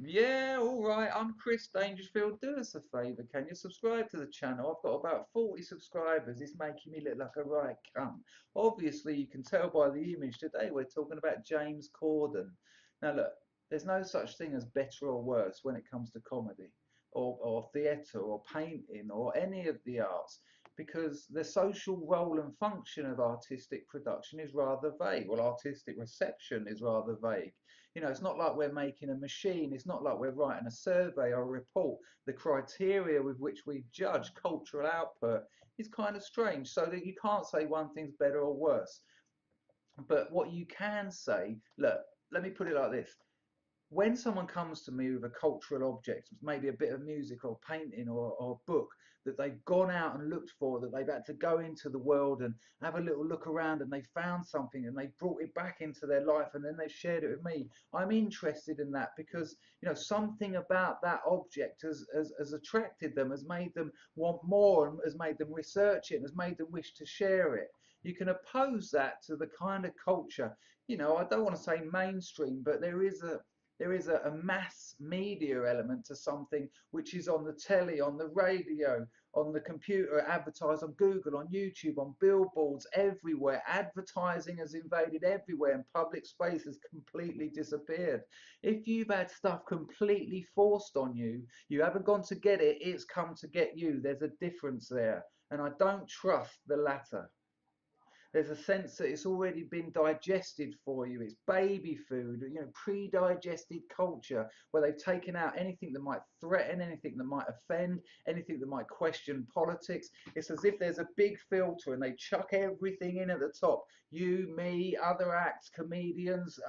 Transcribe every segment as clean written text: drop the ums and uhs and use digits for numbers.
Yeah, all right. I'm Chris Dangerfield. Do us a favour, can you subscribe to the channel? I've got about 40 subscribers. It's making me look like a right cunt. Obviously, you can tell by the image today we're talking about James Corden. Now, look, there's no such thing as better or worse when it comes to comedy or theatre or painting or any of the arts because the social role and function of artistic production is rather vague. Well, artistic reception is rather vague. You know, it's not like we're making a machine. It's not like we're writing a survey or a report. The criteria with which we judge cultural output is kind of strange, so that you can't say one thing's better or worse. But what you can say, look, let me put it like this. When someone comes to me with a cultural object, maybe a bit of music or painting or a book that they've gone out and looked for, that they've had to go into the world and have a little look around and they found something and they brought it back into their life and then they shared it with me, I'm interested in that because, you know, something about that object has attracted them, has made them want more and has made them research it and has made them wish to share it. You can oppose that to the kind of culture, you know, I don't want to say mainstream, but there is a mass media element to something which is on the telly, on the radio, on the computer, advertised on Google, on YouTube, on billboards, everywhere. Advertising has invaded everywhere and public space has completely disappeared. If you've had stuff completely forced on you, you haven't gone to get it, it's come to get you. There's a difference there. And I don't trust the latter. There's a sense that it's already been digested for you. It's baby food, you know, pre-digested culture where they've taken out anything that might threaten, anything that might offend, anything that might question politics. It's as if there's a big filter and they chuck everything in at the top. You, me, other acts, comedians,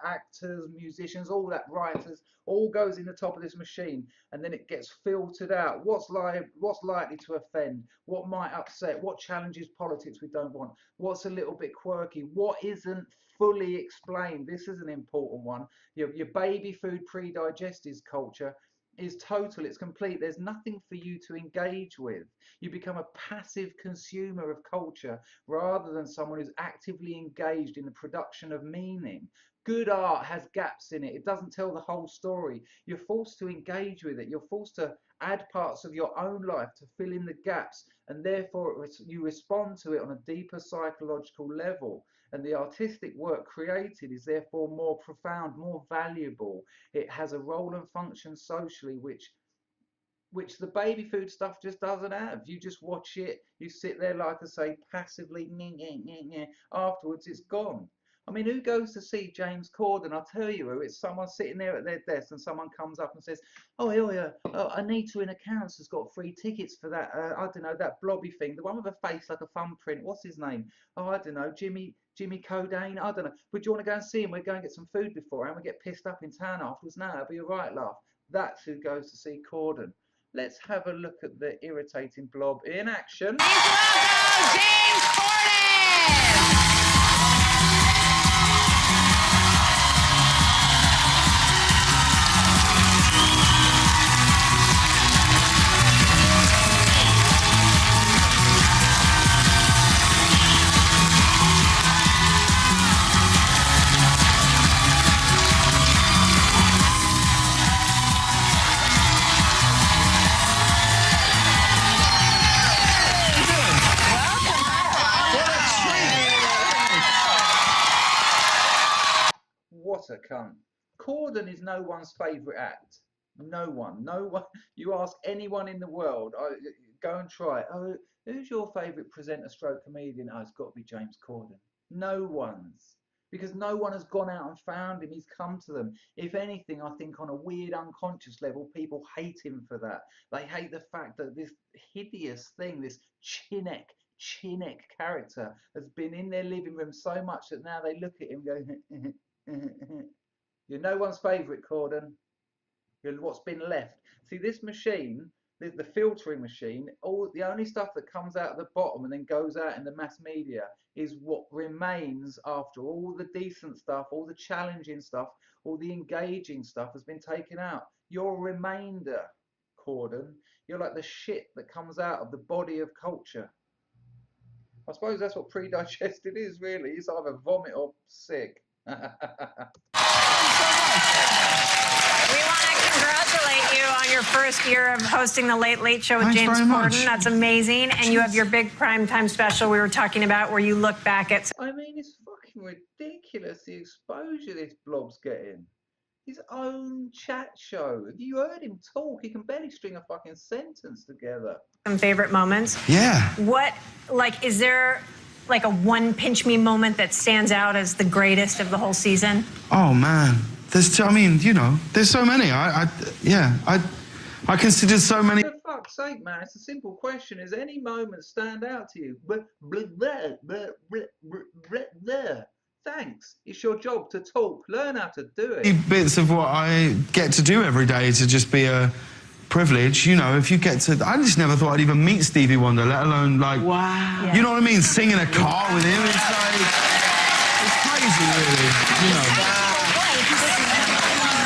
actors, musicians, all that, writers, all goes in the top of this machine, and then it gets filtered out. What's likely to offend? What might upset? What challenges politics we don't want? What's a little bit quirky? What isn't fully explained? This is an important one. Your baby food pre-digested culture is total, it's complete. There's nothing for you to engage with. You become a passive consumer of culture rather than someone who's actively engaged in the production of meaning. Good art has gaps in it. It doesn't tell the whole story. You're forced to engage with it. You're forced to add parts of your own life to fill in the gaps, and therefore you respond to it on a deeper psychological level. And the artistic work created is therefore more profound, more valuable. It has a role and function socially which the baby food stuff just doesn't have. You just watch it, you sit there, like I say, passively, nyeh, nyeh, nyeh, nyeh. Afterwards it's gone. I mean, who goes to see James Corden? I'll tell you who. It's someone sitting there at their desk and someone comes up and says, oh, yeah, Anita in accounts has got free tickets for that, I don't know, that blobby thing, the one with a face like a thumbprint. What's his name? Oh, I don't know, Jimmy Corden, I don't know. But do you want to go and see him? We're going to get some food before and we get pissed up in town afterwards. No, it'll be a right laugh. That's who goes to see Corden. Let's have a look at the irritating blob in action. Please welcome James Corden! What a cunt. Corden is no one's favourite act. No one. No one. You ask anyone in the world, go and try it. Oh, who's your favourite presenter stroke comedian? Oh, it's got to be James Corden. No one's. Because no one has gone out and found him. He's come to them. If anything, I think on a weird unconscious level, people hate him for that. They hate the fact that this hideous thing, this Chinek character, has been in their living room so much that now they look at him and go, you're no one's favourite, Corden. You're what's been left. See, this machine, the filtering machine, the only stuff that comes out at the bottom and then goes out in the mass media is what remains after all the decent stuff, all the challenging stuff, all the engaging stuff has been taken out. Your remainder, Corden, you're like the shit that comes out of the body of culture. I suppose that's what pre-digested is, really. It's either vomit or sick. We want to first year of hosting the Late Late Show with Thanks James very much. Corden. That's amazing. And you have your big primetime special we were talking about where you look back at... I mean, it's fucking ridiculous the exposure this blob's getting. His own chat show. Have you heard him talk? He can barely string a fucking sentence together. Some favorite moments. Yeah. What, like, is there like a one pinch me moment that stands out as the greatest of the whole season? Oh man, I mean, you know, there's so many. I considered so many. For fuck's sake, man, it's a simple question. Does any moment stand out to you? Thanks. It's your job to talk. Learn how to do it. Bits of what I get to do every day to just be a privilege. You know, if you get to, I just never thought I'd even meet Stevie Wonder, let alone like, Wow. you know what I mean? Sing in a car with him. It's like, it's crazy, really. You know.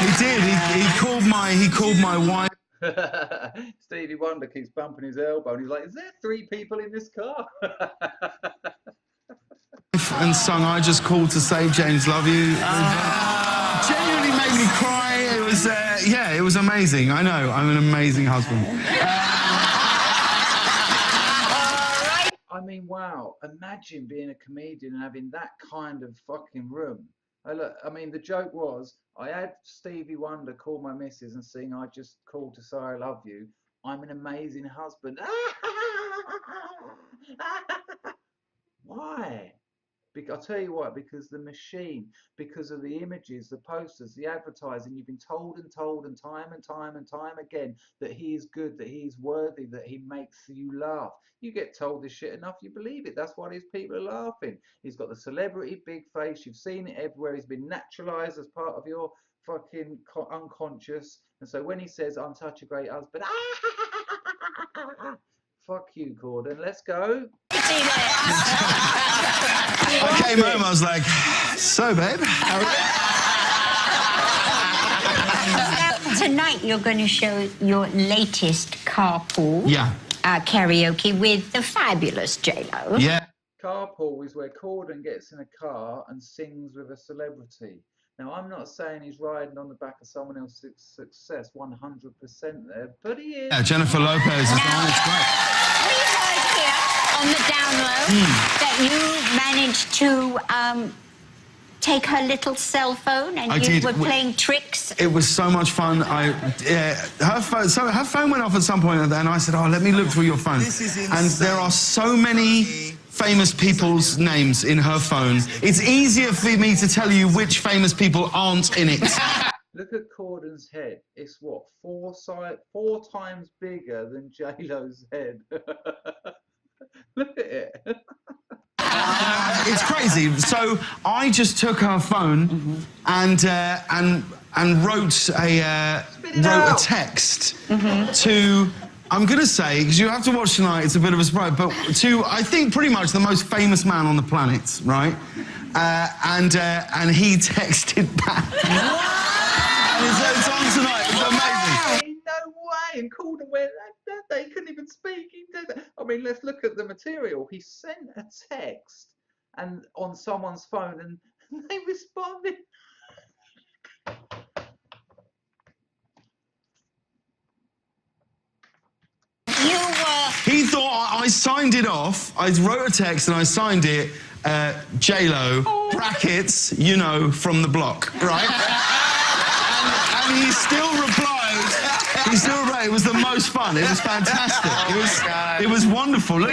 He did. He called my wife. Stevie Wonder keeps bumping his elbow and he's like, is there 3 people in this car? And sung I Just Called to Say James Love You. Genuinely made me cry. It was, yeah, it was amazing. I know, I'm an amazing husband. I mean, wow, imagine being a comedian and having that kind of fucking room. I mean, the joke was, I had Stevie Wonder call my missus and sing I Just Called to Say I Love You. I'm an amazing husband. Why? I'll tell you what, because the machine, because of the images, the posters, the advertising, you've been told and told and time again that he is good, that he is worthy, that he makes you laugh. You get told this shit enough, you believe it. That's why these people are laughing. He's got the celebrity big face. You've seen it everywhere. He's been naturalized as part of your fucking unconscious. And so when he says, I'm such a great husband, fuck you, Corden. Let's go. I came home, I was like, so, babe. Tonight you're going to show your latest carpool Yeah. Karaoke with the fabulous J-Lo. Yeah. Carpool is where Corden gets in a car and sings with a celebrity. Now, I'm not saying he's riding on the back of someone else's success 100% there, but he is. Yeah, Jennifer Lopez is on. It's great. We heard here on the down low that you managed to take her little cell phone and you were playing tricks. It was so much fun. Her phone went off at some point, and I said, "Oh, let me look through your phone." This is insane. And there are so many famous people's names in her phone. It's easier for me to tell you which famous people aren't in it. Look at Corden's head. It's what, 4 times bigger than J-Lo's head. Look at it. It's crazy. So I just took her phone and wrote a text to, I'm gonna say, because you have to watch tonight, it's a bit of a surprise, but to, I think, pretty much the most famous man on the planet, right? And he texted back. It's on tonight. It's amazing. No way. And Corden went, they couldn't even speak. He did it. I mean, let's look at the material. He sent a text and on someone's phone, and they responded. He thought I signed it off. I wrote a text and I signed it, J-Lo, brackets, you know, from the block, right? and he still replied. It was the most fun. It was fantastic. It was wonderful. Look,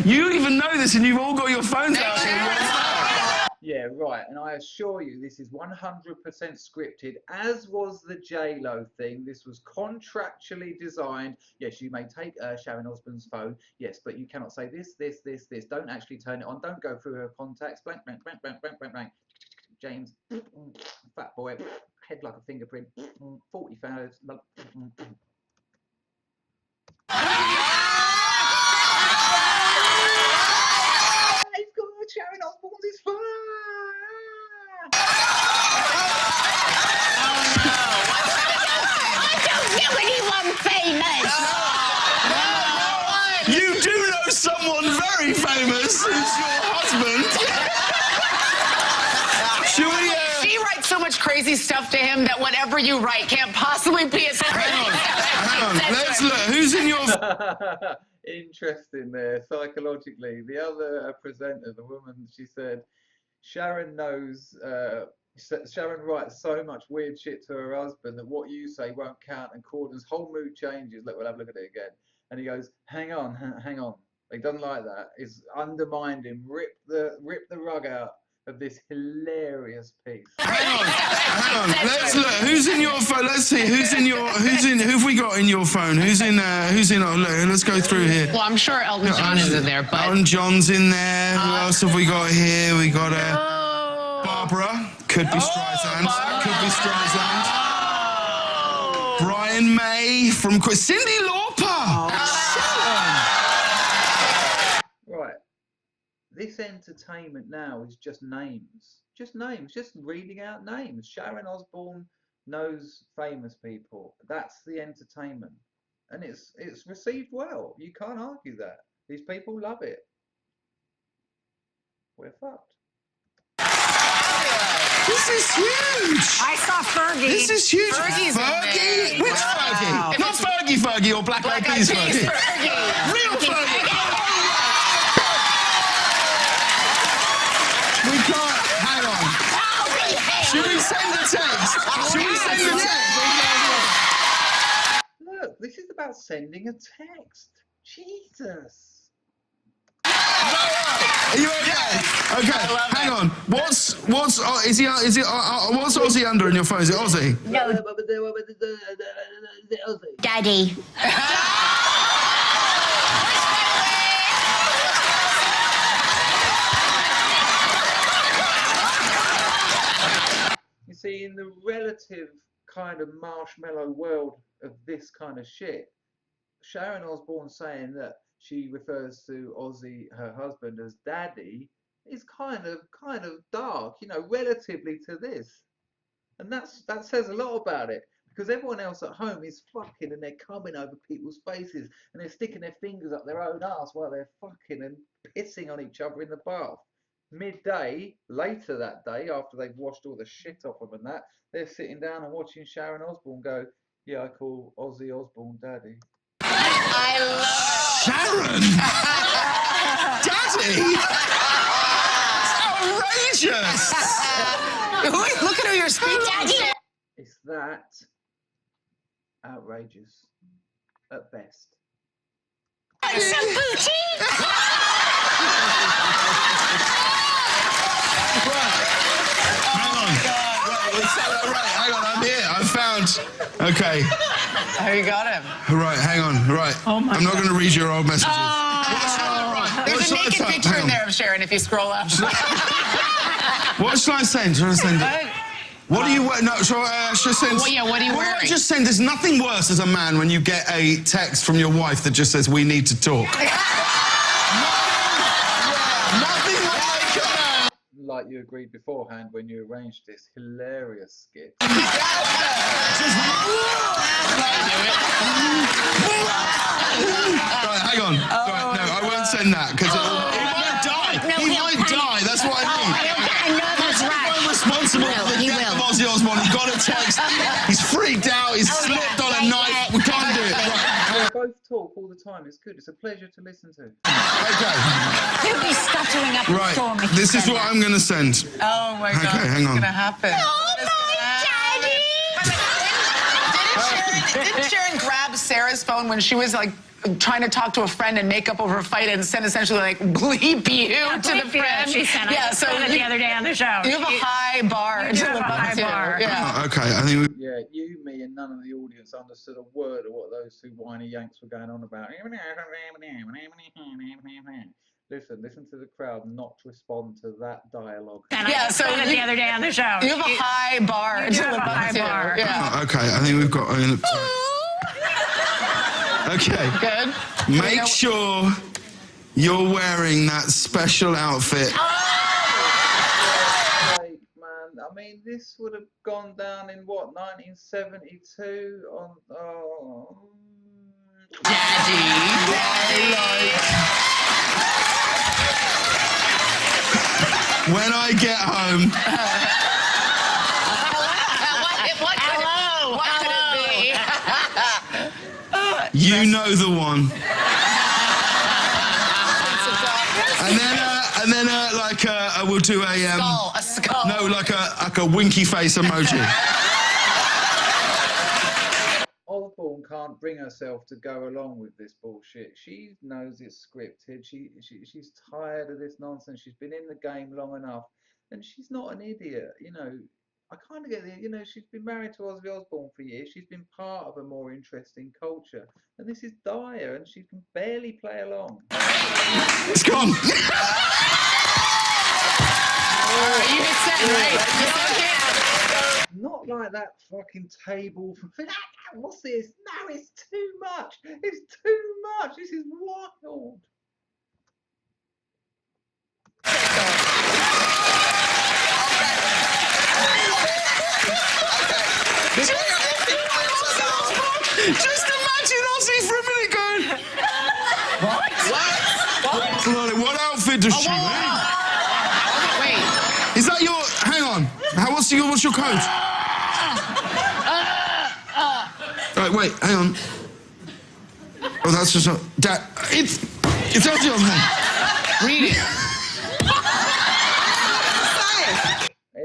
you even know this, and you've all got your phones out. Yeah, right. And I assure you, this is 100% scripted, as was the J-Lo thing. This was contractually designed. Yes, you may take Sharon Osbourne's phone. Yes, but you cannot say this. Don't actually turn it on. Don't go through her contacts. Blank, blank, blank, blank, blank, blank, blank. James, fat boy, head like a fingerprint, 40 fouls. He's got Sharon Osbourne's phone. I don't know anyone famous. You do know someone very famous who's your husband. Should we? She writes so much crazy stuff to him that whatever you write can't possibly be as crazy. hang on. Let's look. Who's in your... Interesting there, psychologically. The other presenter, the woman, she said, Sharon knows, Sharon writes so much weird shit to her husband that what you say won't count, and Corden's whole mood changes. Look, we'll have a look at it again. And he goes, hang on. He doesn't like that. He's undermined him, rip the rug out of this hilarious piece. Hang on. Let's look. Who's in your phone? Let's see. Who have we got in your phone? Who's in? Oh, look, let's go through here. Well, I'm sure Elton John is in there, but Elton John's in there. Who else have we got here? We got Barbara. Could be Streisand. Could be Streisand. Brian May from Cindy Lauper. Right. This entertainment now is just names. Just reading out names. Sharon Osbourne knows famous people. That's the entertainment. And it's received well. You can't argue that. These people love it. We're fucked. This is huge. I saw Fergie. This is huge. Fergie's in there. Fergie? Which Fergie? Not Fergie or Black Eyed Peas Fergie. Real Fergie. We can't. Hang on. Should we send a text? Look, this is about sending a text. Jesus. Are you okay? Okay, hang on. What's Aussie under in your phone? Is it Aussie? No. Daddy. You see, in the relative kind of marshmallow world of this kind of shit, Sharon Osbourne saying that she refers to Ozzy, her husband, as daddy is kind of dark, you know, relatively to this. And that says a lot about it, because everyone else at home is fucking and they're coming over people's faces and they're sticking their fingers up their own arse while they're fucking and pissing on each other in the bath. Midday, later that day, after they've washed all the shit off them and that, they're sitting down and watching Sharon Osbourne go, yeah, I call Ozzy Osbourne daddy. I love Sharon! Daddy! It's outrageous! Look at who you're speaking to. It's that outrageous at best. Some booty. Hang on, I'm here. I found. Okay. Oh, you got him. Right, hang on. Right. Oh my I'm not going to read your old messages. There's a naked picture in there of Sharon if you scroll up. What shall I send? Shall I send it? What do you wear? No, shall I send? Well, yeah, what are you wearing? What do I just send? There's nothing worse as a man when you get a text from your wife that just says, we need to talk. Nothing like it. Like you agreed beforehand when you arranged this hilarious skit. Right, hang on. Right, no, I won't send that because he might die. He might die. That's what I mean. I know that's right. I'm responsible for the death of Ozzy Osbourne. He got a text. He's freaked out. He's slipped on a knife. We can't do it. Right. Both talk all the time. It's good. It's a pleasure to listen to. Okay. He'll be stuttering up a storm. Right. This is what I'm going to send. Oh my God. Okay, hang on. What's going to happen? Oh, my daddy! Didn't Sharon grab Sarah's phone when she was like trying to talk to a friend and make up over a fight and send essentially like bleep you to the friend? She sent. Yeah, I so said it the other day on the show. you have a high bar to live up to. Yeah. Oh, okay, I think Yeah, you, me, and none of the audience understood a word of what those two whiny yanks were going on about. Listen to the crowd not respond to that dialogue. Yeah, so said it the other day on the show. You have a high bar to live up to. Yeah. Oh, okay, I think we've got. Okay. Good. Make sure you're wearing that special outfit. Like, man, I mean, this would have gone down in what, 1972 on. Oh. Daddy. When I get home. What could it be? You know the one. and then we'll do a skull. No, like a winky face emoji. Osborne can't bring herself to go along with this bullshit. She knows it's scripted. She's tired of this nonsense. She's been in the game long enough, and she's not an idiot. You know, I kind of get the. You know, she's been married to Ozzy Osbourne for years. She's been part of a more interesting culture, and this is dire, and she can barely play along. It's gone. You hit send, right? You sent it? Not like that fucking table from. What's this? No, it's too much. It's too much. This is wild. Just imagine Ozzy for a minute going. What? What outfit does she wear? Wait. Is that your? Hang on. What's your coat? Right, wait, hang on. Oh, that's just it's Ozzy Osbourne. Read it.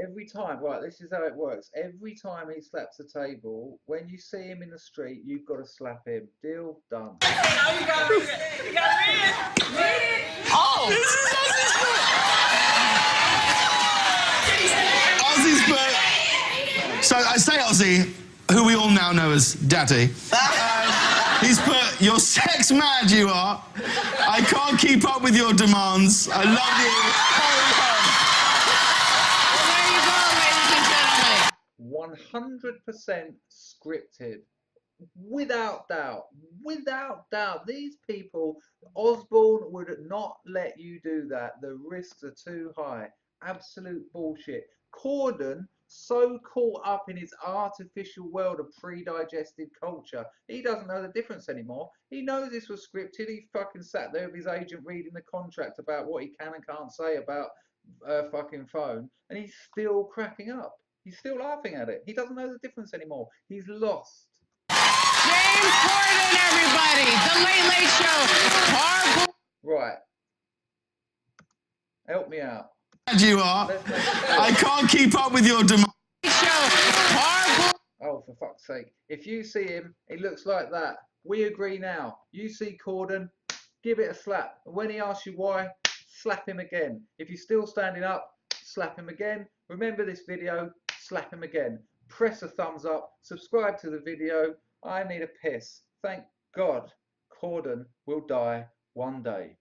Every time, right, this is how it works. Every time he slaps a table, when you see him in the street, you've got to slap him. Deal done. You gotta read it. You gotta read it. Read it. Oh. Ozzy's bird. So I say Ozzy, who we all now know as Daddy. He's put, "You're sex mad, you are. I can't keep up with your demands. I love you." Well, there you go, ladies and gentlemen. 100% scripted. Without doubt. Without doubt. These people, Osborne would not let you do that. The risks are too high. Absolute bullshit. Corden, so caught up in his artificial world of pre-digested culture, he doesn't know the difference anymore. He knows this was scripted. He fucking sat there with his agent reading the contract about what he can and can't say about a fucking phone, and he's still cracking up. He's still laughing at it. He doesn't know the difference anymore. He's lost. James Corden, everybody. The Late Late Show. Right. Help me out. You are. I can't keep up with your demands. Oh, for fuck's sake. If you see him, he looks like that. We agree now. You see Corden, give it a slap. And when he asks you why, slap him again. If you're still standing up, slap him again. Remember this video, slap him again. Press a thumbs up, subscribe to the video. I need a piss. Thank God Corden will die one day.